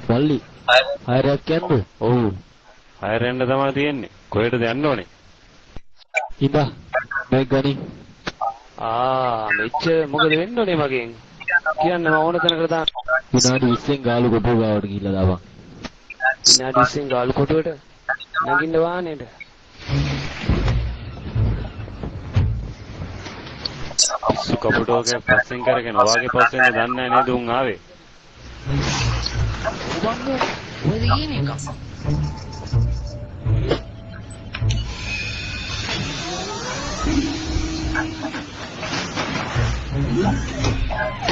මල්ලි හයරක් යන්න. ඔව්. හයරෙන්න තමයි තියෙන්නේ. කොහෙටද යන්න ඕනේ? ඉඳා මේ ගනි. මෙච්ච මොකද වෙන්න ඕනේ මගෙන්? කියන්න මම ඕන තැනකට දාන්න. විනාඩි 20න් ගාලු කොටුව ගාවට ගිහිල්ලා දාපන්. විනාඩි 20න් ගාලු කොටුවට නගින්න වාහනේට. සුකපුටෝගේ පස්සෙන් කරගෙන ඔයාගේ පස්සෙන් දන්නේ නැහැ නේද උන් ආවේ.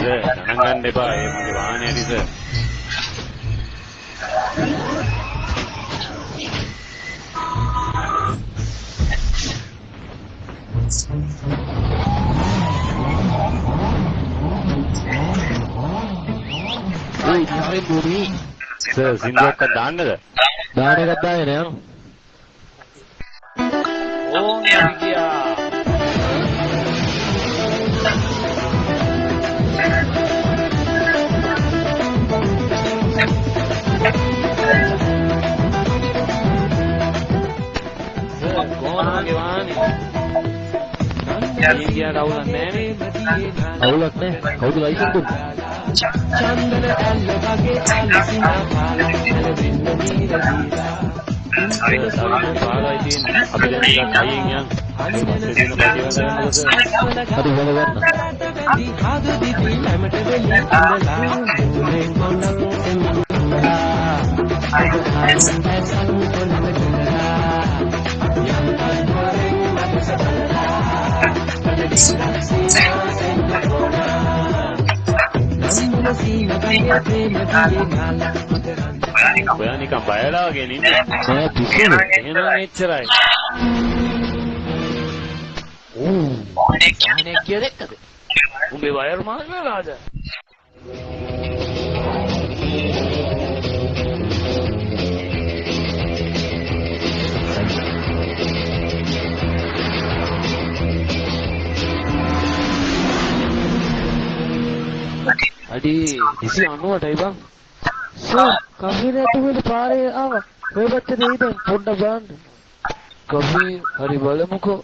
ගණන් ගන්න එපා. ඒ මගේ වාහනේ දිස. Oi, hare buri. සර් සින්දුවක් දාන්නද? දාන එකක් දාගෙන යනවා. ඕන් ගියා. India awulak naha ne awulak naha kawuda license dunne chandana alla wage alisina pala nala wenna neera deera hari පාරයි තියෙන්නේ අපි දැන් ටිකක් අයියෙන් යන්න පස්සේ දින ප්‍රතිවද ගන්නද හරි වල ගන්න හාදු දිවි ළමට වෙලි ඉඳලා මුලෙන් කොණක් එන්නා අද හාරුන් දැසන් කොණක ගිරලා යම් පස්වරෙන් මතසතලා ඔයා නිකන් බයලා වගේ නින්නේ නෑ පිස්සුද එහෙනම් එච්චරයි අනේ කියදෙක්කද උඹේ වයර් මාරලාද අඩි 290ටයි බං සර් කෆිරේට වෙල පාරේ ආවා ඔය පැත්තේ දෙයිද පොඩ්ඩක් බලන්න කෆි හරි බලමුකෝ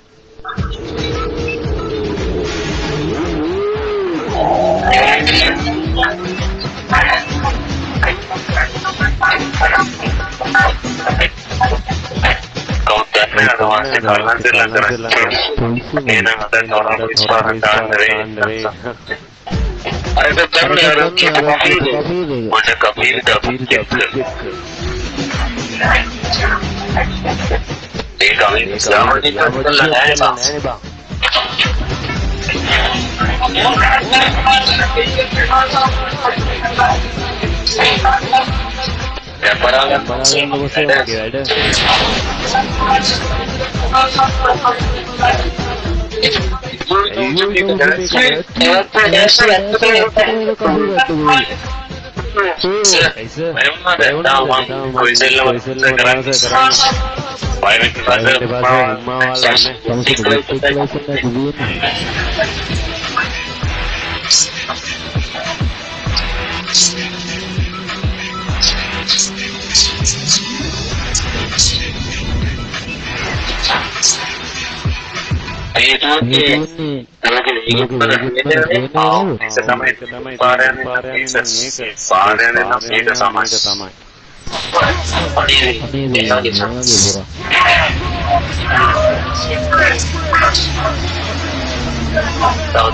Tahu